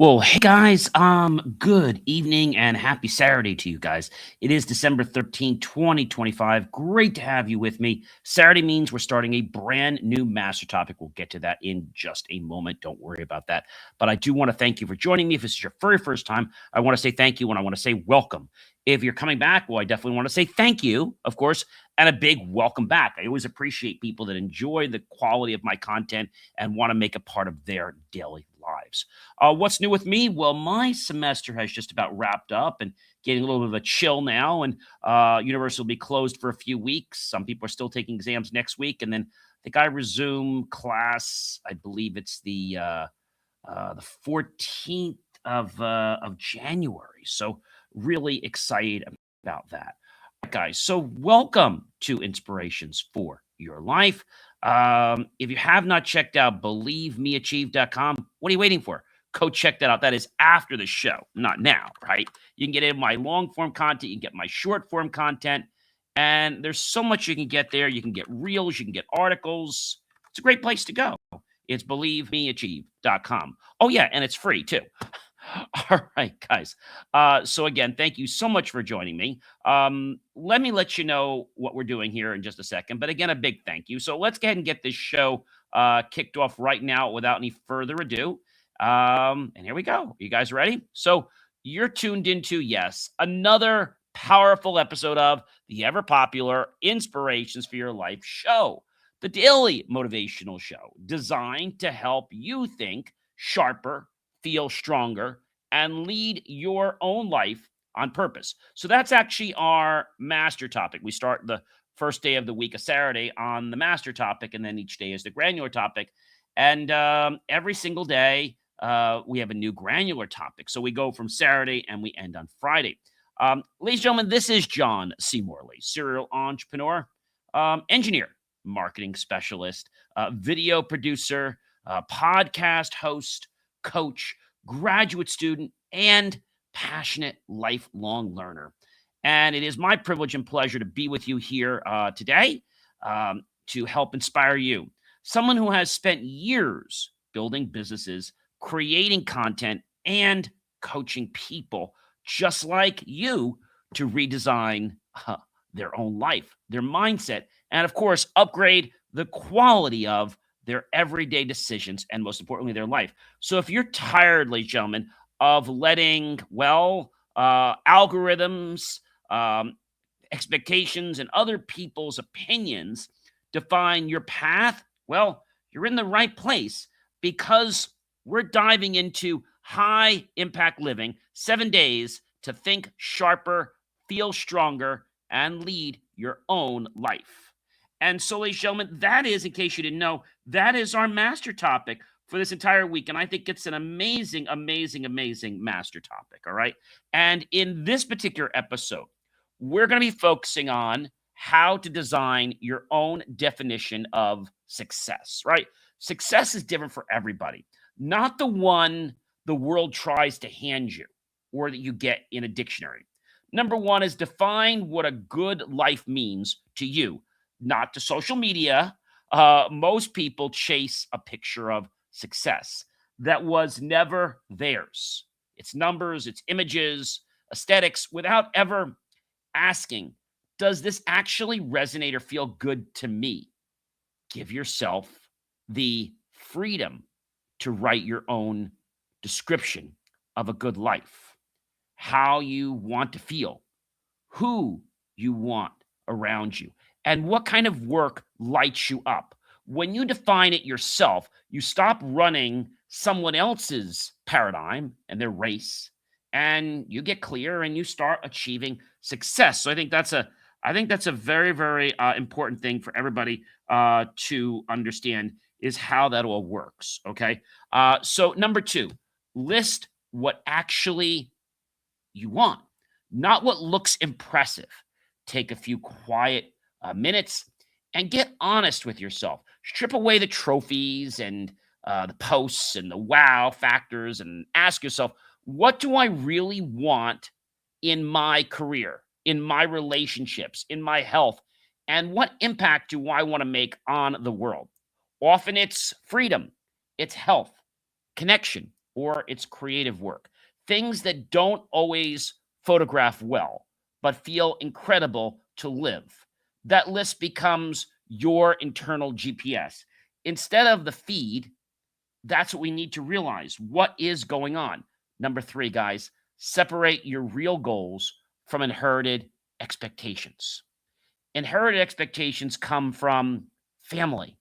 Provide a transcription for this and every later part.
Well, hey guys, good evening and happy Saturday to you guys. It is December 13th, 2025. Great to have you with me. Saturday means we're starting a brand new master topic. We'll get to that in just a moment. Don't worry about that. But I do want to thank you for joining me. If this is your very first time, I want to say thank you and I want to say welcome. If you're coming back, well, I definitely want to say thank you, of course, and a big welcome back. I always appreciate people that enjoy the quality of my content and want to make it part of their daily lives. What's new with me? Well, my semester has just about wrapped up and getting a little bit of a chill now, and university will be closed for a few weeks. Some people are still taking exams next week, and then I think I resume class. I believe it's the 14th of January. So really excited about that, guys. So welcome to Inspirations for Your Life. If you have not checked out believemeachieve.com, what are you waiting for? Go check that out. That is after the show, not now, right? You can get in my long form content, you can get my short form content, and there's so much you can get there. You can get reels, you can get articles. It's a great place to go. It's believemeachieve.com. Oh, yeah, and it's free too. All right, guys. So again, thank you so much for joining me. Let me let you know what we're doing here in just a second. But again, a big thank you. So let's go ahead and get this show kicked off right now without any further ado. And here we go. Are you guys ready? So you're tuned into, yes, another powerful episode of the ever popular Inspirations for Your Life show, the daily motivational show designed to help you think sharper, feel stronger, and lead your own life on purpose. So that's actually our master topic. We start the first day of the week, a Saturday, on the master topic, and then each day is the granular topic. And every single day, we have a new granular topic. So we go from Saturday and we end on Friday. Ladies and gentlemen, this is John C. Morley, serial entrepreneur, engineer, marketing specialist, video producer, podcast host, coach, graduate student, and passionate lifelong learner. And it is my privilege and pleasure to be with you here today to help inspire you. Someone who has spent years building businesses, creating content, and coaching people just like you to redesign their own life, their mindset, and of course, upgrade the quality of their everyday decisions and most importantly, their life. So if you're tired, ladies and gentlemen, of letting, algorithms, um, expectations, and other people's opinions define your path, well, you're in the right place because we're diving into high impact living, 7 days to think sharper, feel stronger, and lead your own life. And so, ladies and gentlemen, that is, in case you didn't know, that is our master topic for this entire week. And I think it's an amazing, amazing, amazing master topic. All right. And in this particular episode, we're going to be focusing on how to design your own definition of success, right? Success is different for everybody, not the one the world tries to hand you or that you get in a dictionary. Number one is define what a good life means to you, not to social media. Most people chase a picture of success that was never theirs. It's numbers, it's images, aesthetics, without ever asking, does this actually resonate or feel good to me? Give yourself the freedom to write your own description of a good life, how you want to feel, who you want around you, and what kind of work lights you up. When you define it yourself, you stop running someone else's paradigm and their race, and you get clear and you start achieving success. So I think that's a very, very important thing for everybody to understand is how that all works. Okay. So number two, list what actually you want, not what looks impressive. Take a few quiet minutes and get honest with yourself. Strip away the trophies and the posts and the wow factors and ask yourself, what do I really want in my career, in my relationships, in my health, and what impact do I want to make on the world? Often it's freedom, it's health, connection, or it's creative work. Things that don't always photograph well, but feel incredible to live. That list becomes your internal GPS. Instead of the feed, that's what we need to realize. What is going on? Number three, guys, separate your real goals from inherited expectations. Inherited expectations come from family,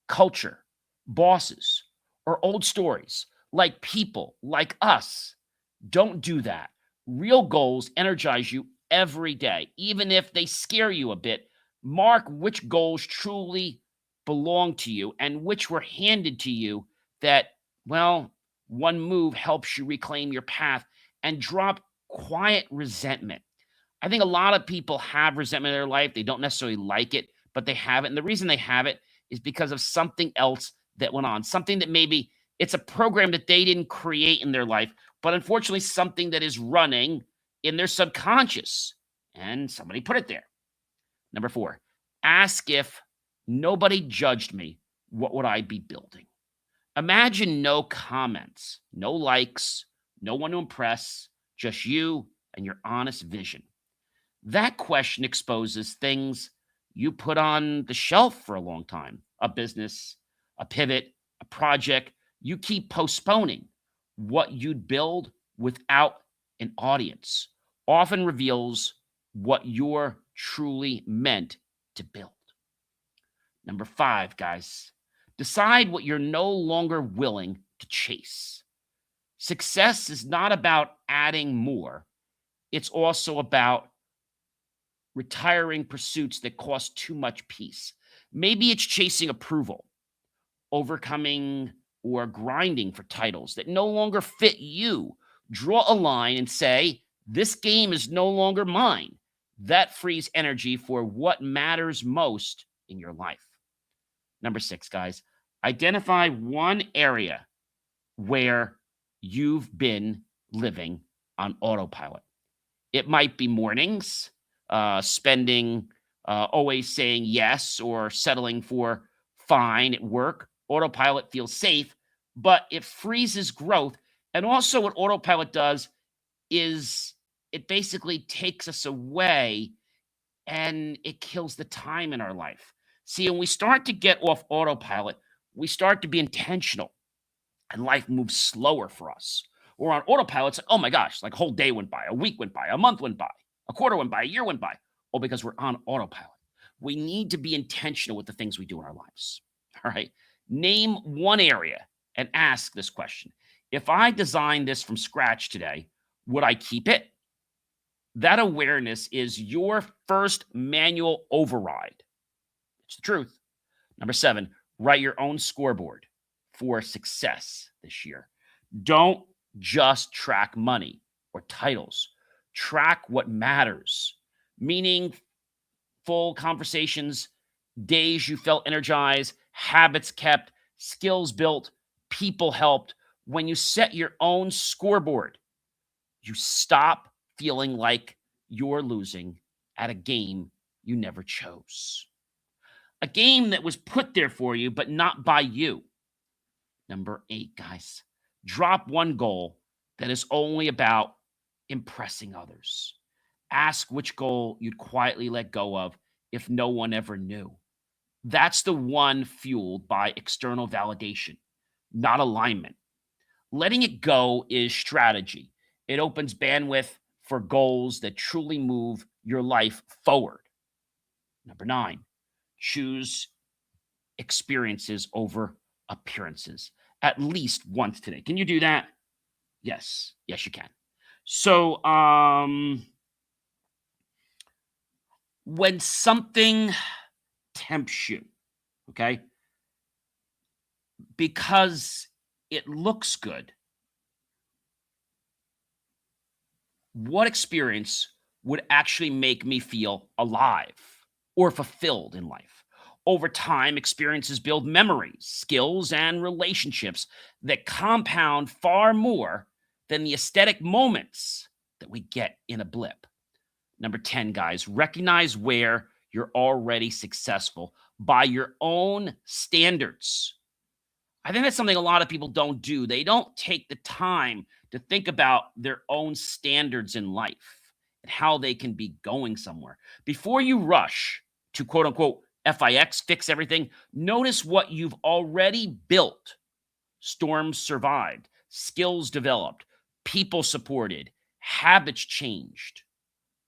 culture, bosses, or old stories like people like us. Don't do that. Real goals energize you every day, even if they scare you a bit. Mark which goals truly belong to you and which were handed to you that, well, one move helps you reclaim your path and drop quiet resentment. I think a lot of people have resentment in their life. They don't necessarily like it, but they have it. And the reason they have it is because of something else that went on, something that maybe it's a program that they didn't create in their life, but unfortunately, something that is running in their subconscious. And somebody put it there. Number four, ask if nobody judged me, what would I be building? Imagine no comments, no likes, no one to impress, just you and your honest vision. That question exposes things you put on the shelf for a long time, a business, a pivot, a project. You keep postponing. What you'd build without an audience often reveals what you're truly meant to build. Number five, guys, decide what you're no longer willing to chase. Success is not about adding more, it's also about retiring pursuits that cost too much peace. Maybe it's chasing approval, overcoming or grinding for titles that no longer fit you. Draw a line and say, this game is no longer mine. That frees energy for what matters most in your life. Number six, guys, identify one area where you've been living on autopilot. It might be mornings, spending, always saying yes or settling for fine at work. Autopilot feels safe, but it freezes growth. And also, what autopilot does is it basically takes us away and it kills the time in our life. See, when we start to get off autopilot, we start to be intentional and life moves slower for us. Or on autopilot, it's like, oh my gosh, like a whole day went by, a week went by, a month went by, a quarter went by, a year went by. All because we're on autopilot. We need to be intentional with the things we do in our lives. All right. Name one area and ask this question. If I designed this from scratch today, would I keep it? That awareness is your first manual override. It's the truth. Number seven, write your own scoreboard for success this year. Don't just track money or titles. Track what matters. Meaningful conversations, days you felt energized, habits kept, skills built, people helped. When you set your own scoreboard, you stop feeling like you're losing at a game you never chose. A game that was put there for you, but not by you. Number eight, guys, drop one goal that is only about impressing others. Ask which goal you'd quietly let go of if no one ever knew. That's the one fueled by external validation, not alignment. Letting it go is strategy. It opens bandwidth for goals that truly move your life forward. Number nine, choose experiences over appearances at least once today. Can you do that? Yes. Yes, you can. So, when something tempts you, okay, because it looks good, what experience would actually make me feel alive or fulfilled in life? Over time, experiences build memories, skills, and relationships that compound far more than the aesthetic moments that we get in a blip. Number 10, guys, recognize where you're already successful by your own standards. I think that's something a lot of people don't do. They don't take the time to think about their own standards in life and how they can be going somewhere. Before you rush to quote unquote FIX, fix everything, notice what you've already built. Storms survived, skills developed, people supported, habits changed.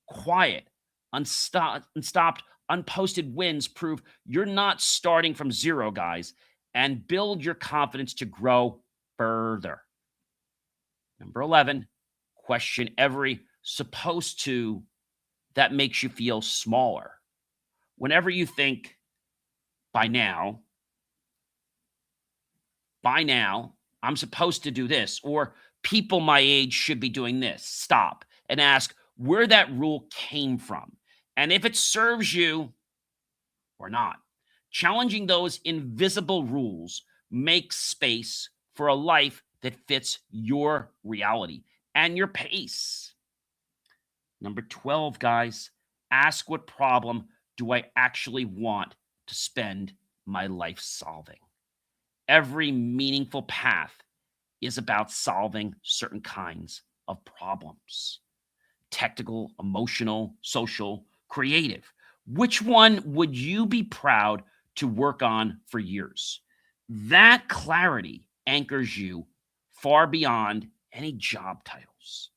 Quiet, unstopped, unposted wins prove you're not starting from zero, guys, and build your confidence to grow further. Number 11, question every supposed to that makes you feel smaller. Whenever you think, by now, I'm supposed to do this, or people my age should be doing this, stop and ask where that rule came from and if it serves you or not. Challenging those invisible rules makes space for a life that fits your reality and your pace. Number 12, guys, ask what problem do I actually want to spend my life solving? Every meaningful path is about solving certain kinds of problems. Technical, emotional, social, creative. Which one would you be proud to work on for years? That clarity anchors you far beyond any job titles.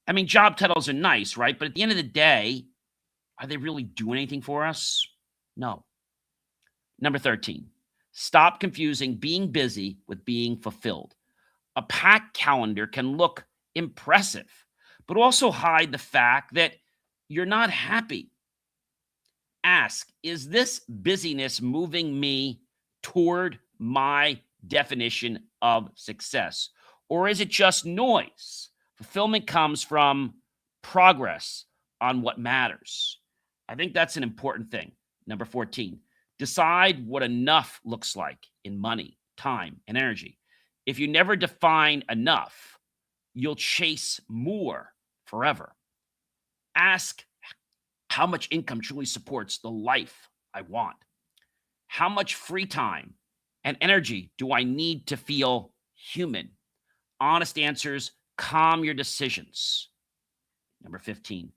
I mean, job titles are nice, right? But at the end of the day, are they really doing anything for us? No. Number 13, stop confusing being busy with being fulfilled. A packed calendar can look impressive, but also hide the fact that you're not happy. Ask, is this busyness moving me toward my definition of success? Or is it just noise? Fulfillment comes from progress on what matters. I think that's an important thing. Number 14, decide what enough looks like in money, time, and energy. If you never define enough, you'll chase more forever. Ask how much income truly supports the life I want. How much free time and energy do I need to feel human? Honest answers calm your decisions. Number 15,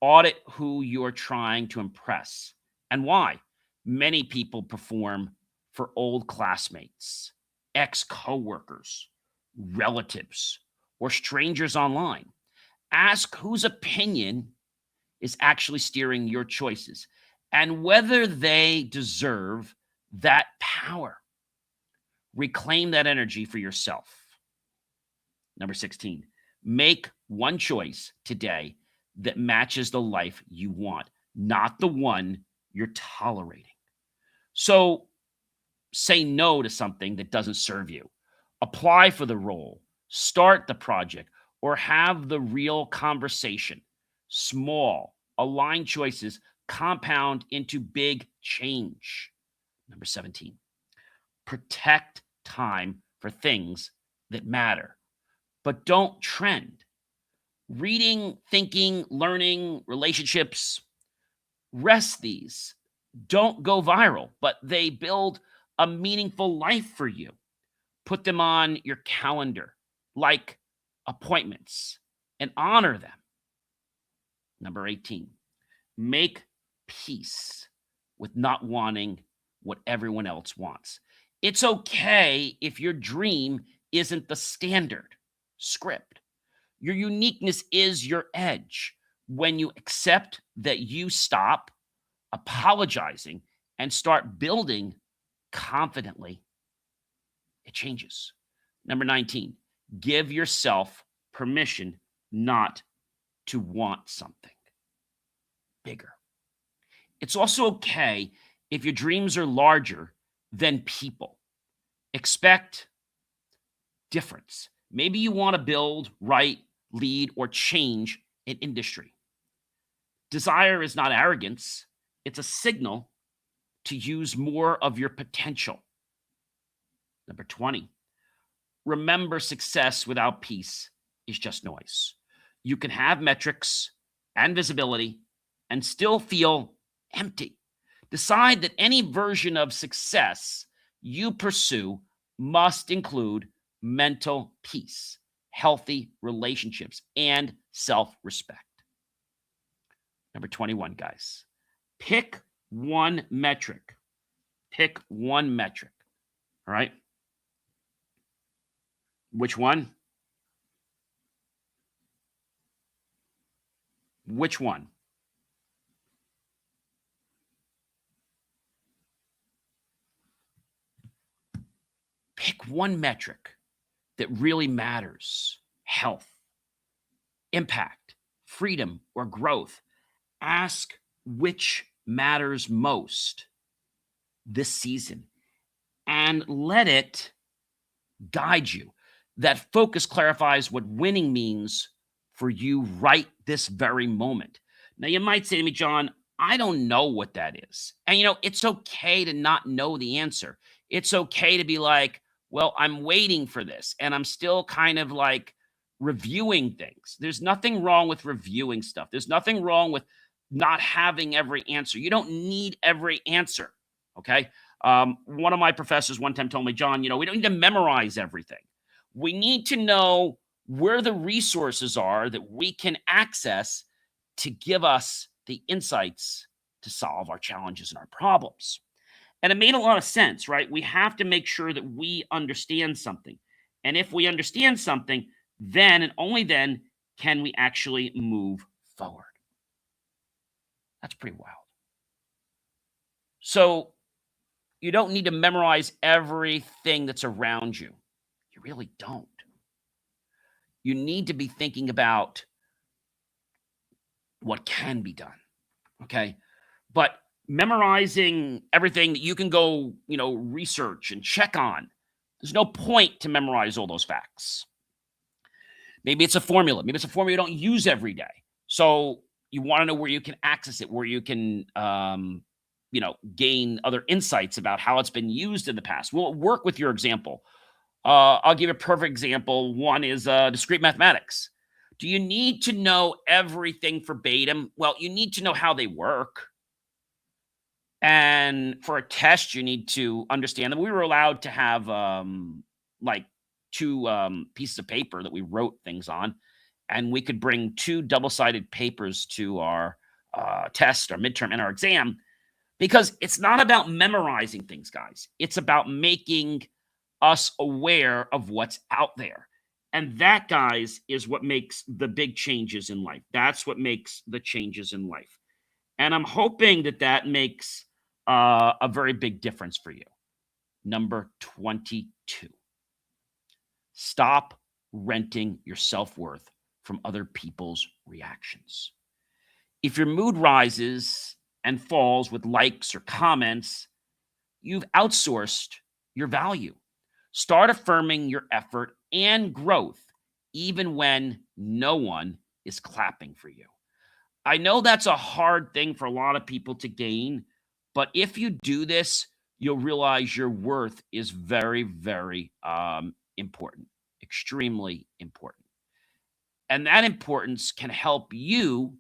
audit who you're trying to impress and why. Many people perform for old classmates, ex-coworkers, relatives, or strangers online. Ask whose opinion is actually steering your choices and whether they deserve that power. Reclaim that energy for yourself. Number 16, make one choice today that matches the life you want, not the one you're tolerating. So say no to something that doesn't serve you. Apply for the role, start the project, or have the real conversation. Small, aligned choices compound into big change. Number 17, protect time for things that matter, but don't trend. Reading, thinking, learning, relationships, rest these. Don't go viral, but they build a meaningful life for you. Put them on your calendar like appointments and honor them. Number 18, make peace with not wanting what everyone else wants. It's okay if your dream isn't the standard script. Your uniqueness is your edge. When you accept that, you stop apologizing and start building confidently, it changes. Number 19, give yourself permission not to want something bigger. It's also okay if your dreams are larger than people. Expect difference. Maybe you want to build, write, lead, or change an industry. Desire is not arrogance. It's a signal to use more of your potential. Number 20, remember success without peace is just noise. You can have metrics and visibility and still feel empty. Decide that any version of success you pursue must include mental peace, healthy relationships, and self-respect. Number 21, guys. Pick one metric. Pick one metric. All right. Which one? Which one? Pick one metric that really matters. Health, impact, freedom, or growth. Ask which matters most this season and let it guide you. That focus clarifies what winning means for you right this very moment. Now, you might say to me, John, I don't know what that is. And, it's okay to not know the answer. It's okay to be like, well, I'm waiting for this and I'm still kind of like reviewing things. There's nothing wrong with reviewing stuff. There's nothing wrong with not having every answer. You don't need every answer. Okay. One of my professors one time told me, John, we don't need to memorize everything. We need to know where the resources are that we can access to give us the insights to solve our challenges and our problems. And it made a lot of sense, right? We have to make sure that we understand something. And if we understand something, then and only then can we actually move forward. That's pretty wild. So you don't need to memorize everything that's around you. You really don't. You need to be thinking about what can be done. Okay. But memorizing everything that you can go, research and check on, there's no point to memorize all those facts. Maybe it's a formula. Maybe it's a formula you don't use every day. So you want to know where you can access it, where you can, gain other insights about how it's been used in the past. Will it work with your example? I'll give a perfect example. One is discrete mathematics. Do you need to know everything verbatim? Well, you need to know how they work. And for a test, you need to understand that we were allowed to have two pieces of paper that we wrote things on. And we could bring two double-sided papers to our test, our midterm, and our exam. Because it's not about memorizing things, guys. It's about making us aware of what's out there. And that, guys, is what makes the big changes in life. That's what makes the changes in life. And I'm hoping that makes a very big difference for you. Number 22. Stop renting your self-worth from other people's reactions. If your mood rises and falls with likes or comments, you've outsourced your value. Start affirming your effort and growth, even when no one is clapping for you. I know that's a hard thing for a lot of people to gain, but if you do this, you'll realize your worth is very, very important, extremely important. And that importance can help you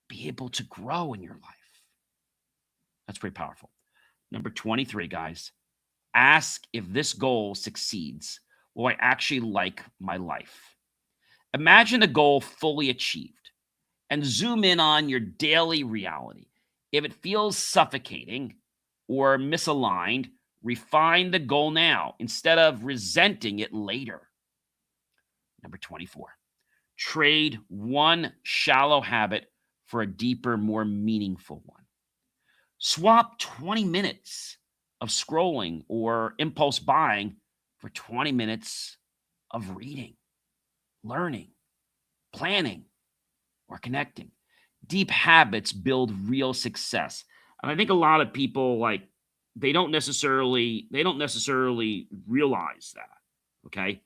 be able to grow in your life. That's pretty powerful. Number 23, guys, ask if this goal succeeds. Will I actually like my life? Imagine the goal fully achieved and zoom in on your daily reality. If it feels suffocating or misaligned, refine the goal now instead of resenting it later. Number 24, trade one shallow habit for a deeper, more meaningful one. Swap 20 minutes of scrolling or impulse buying for 20 minutes of reading, learning, planning, or connecting. Deep habits build real success. And I think a lot of people they don't necessarily realize that. Okay.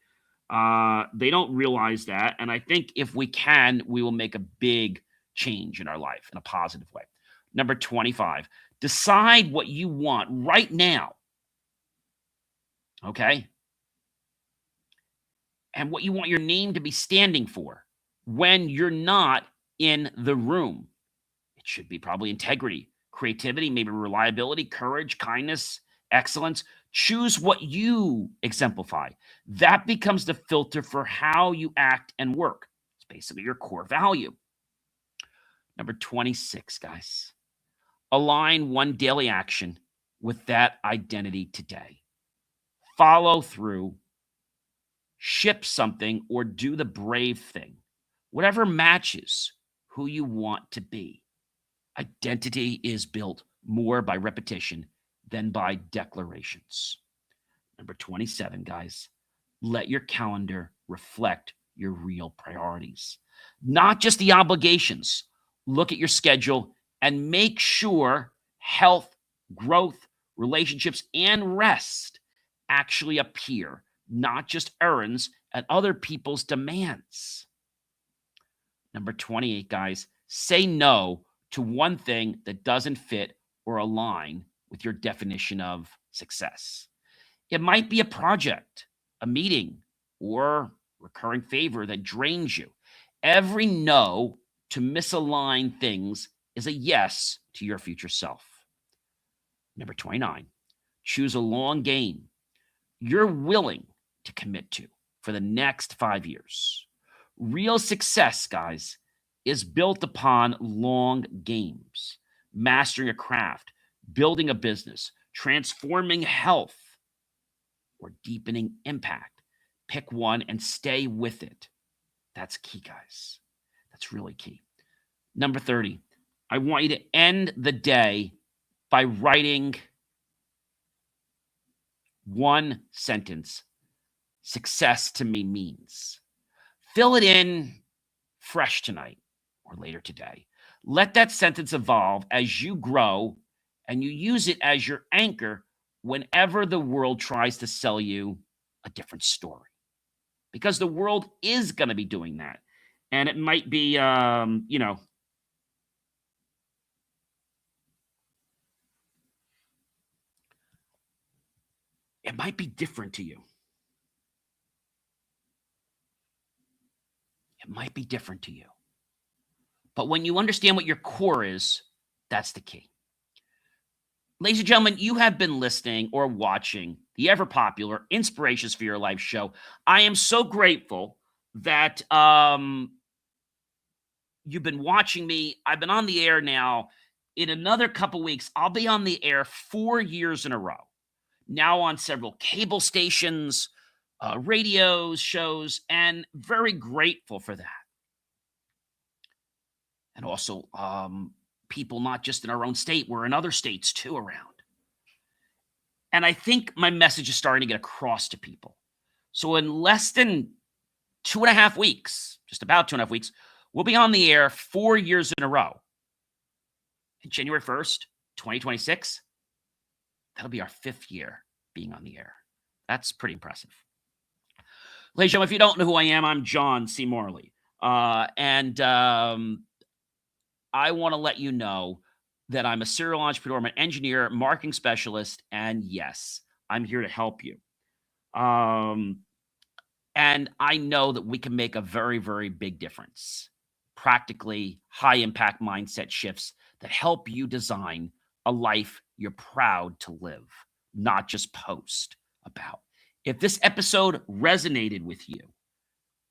They don't realize that. And I think if we can, we will make a big change in our life in a positive way. Number 25, decide what you want right now. Okay. And what you want your name to be standing for when you're not in the room. It should be probably integrity, creativity, maybe reliability, courage, kindness, excellence. Choose what you exemplify. That becomes the filter for how you act and work. It's basically your core value. Number 26, guys. Align one daily action with that identity today. Follow through, ship something, or do the brave thing. Whatever matches who you want to be. Identity is built more by repetition than by declarations. Number 27, guys. Let your calendar reflect your real priorities, not just the obligations. Look at your schedule and make sure health, growth, relationships, and rest actually appear, not just errands and other people's demands. Number 28, guys, say no to one thing that doesn't fit or align with your definition of success. It might be a project, a meeting, or recurring favor that drains you. Every no to misalign things is a yes to your future self. Number 29, choose a long game you're willing to commit to for the next 5 years. Real success, guys, is built upon long games, mastering a craft, building a business, transforming health, or deepening impact. Pick one and stay with it. That's key, guys. That's really key. Number 30, I want you to end the day by writing one sentence. Success to me means. Fill it in fresh tonight or later today. Let that sentence evolve as you grow, and you use it as your anchor whenever the world tries to sell you a different story. Because the world is going to be doing that. And it might be, it might be different to you. It might be different to you. But when you understand what your core is, that's the key. Ladies and gentlemen, you have been listening or watching the ever popular Inspirations for Your Life show. I am so grateful that you've been watching me. I've been on the air now. In another couple weeks, I'll be on the air 4 years in a row. Now on several cable stations, radios, shows, and very grateful for that. And also, people not just in our own state, we're in other states too around. And I think my message is starting to get across to people. So in less than 2.5 weeks, just about 2.5 weeks, we'll be on the air 4 years in a row. And January 1st, 2026, that'll be our 5th year being on the air. That's pretty impressive. Ladies and gentlemen, if you don't know who I am, I'm John C. Morley. I want to let you know that I'm a serial entrepreneur, I'm an engineer, marketing specialist, and yes, I'm here to help you. And I know that we can make a very, very big difference. Practically high impact mindset shifts that help you design a life you're proud to live, not just post about. If this episode resonated with you,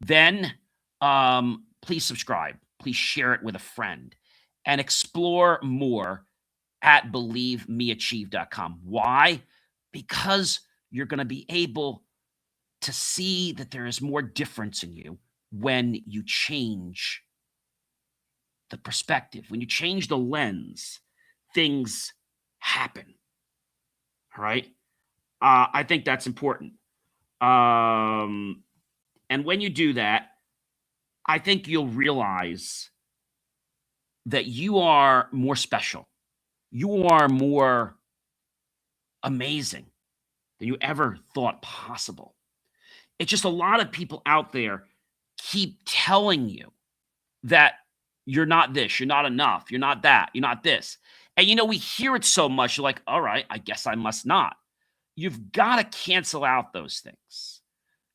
then please subscribe. Please share it with a friend and explore more at believemeachieve.com. Why? Because you're going to be able to see that there is more difference in you when you change the perspective. When you change the lens, things happen. All right? I think that's important. And when you do that, I think you'll realize that you are more special. You are more amazing than you ever thought possible. It's just a lot of people out there keep telling you that you're not this, you're not enough, you're not that, you're not this. And we hear it so much, you're like, all right, I guess I must not. You've got to cancel out those things.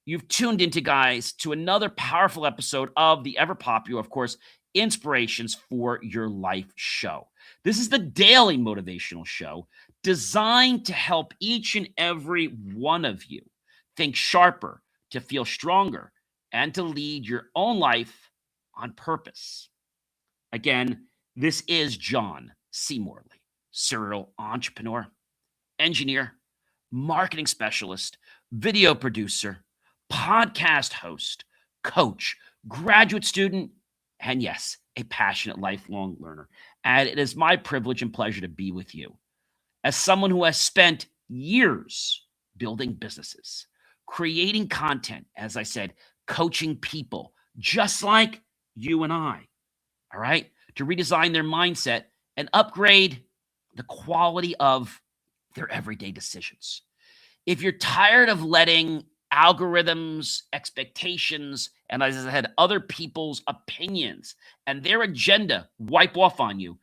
You've tuned into, guys, to another powerful episode of the ever popular, of course, inspirations for your life show. This is the daily motivational show designed to help each and every one of you think sharper, to feel stronger, and to lead your own life on purpose. Again, this is John C. Morley, serial entrepreneur, engineer, marketing specialist, video producer, podcast host, coach, graduate student, and yes, a passionate lifelong learner. And it is my privilege and pleasure to be with you. As someone who has spent years building businesses, creating content, as I said, coaching people just like you and I, all right, to redesign their mindset and upgrade the quality of their everyday decisions. If you're tired of letting algorithms, expectations, and as I said, other people's opinions and their agenda wipe off on you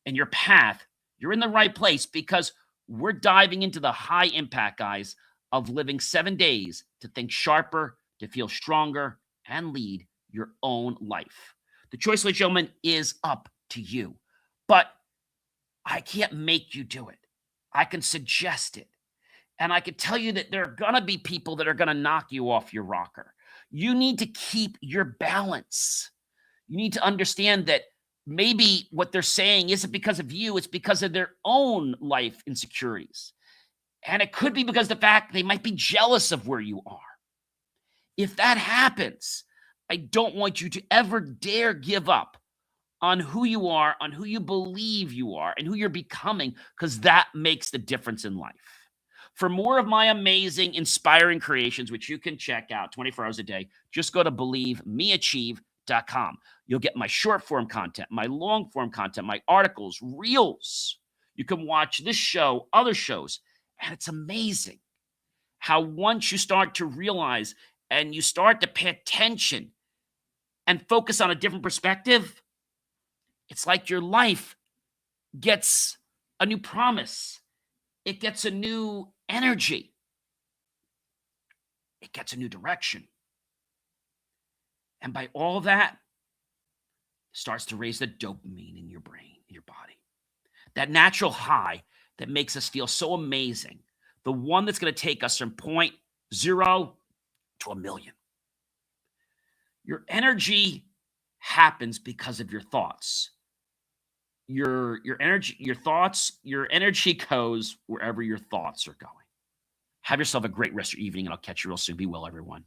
and your path, you're in the right place, because we're diving into the high impact, guys, of living 7 days to think sharper, to feel stronger, and lead your own life. The choice, ladies and gentlemen, is up to you. But I can't make you do it. I can suggest it. And I can tell you that there are going to be people that are going to knock you off your rocker. You need to keep your balance. You need to understand that maybe what they're saying isn't because of you, it's because of their own life insecurities. And it could be because of the fact they might be jealous of where you are. If that happens, I don't want you to ever dare give up on who you are, on who you believe you are, and who you're becoming, because that makes the difference in life. For more of my amazing, inspiring creations, which you can check out 24 hours a day, just go to believemeachieve.com. You'll get my short form content, my long form content, my articles, reels. You can watch this show, other shows, and it's amazing how once you start to realize and you start to pay attention and focus on a different perspective, it's like your life gets a new promise. It gets a new energy. It gets a new direction. And by all that, it starts to raise the dopamine in your brain, in your body. That natural high that makes us feel so amazing. The one that's going to take us from 0 to 1,000,000. Your energy happens because of your thoughts. Your energy goes wherever your thoughts are going. Have yourself a great rest of your evening, and I'll catch you real soon. Be well, everyone.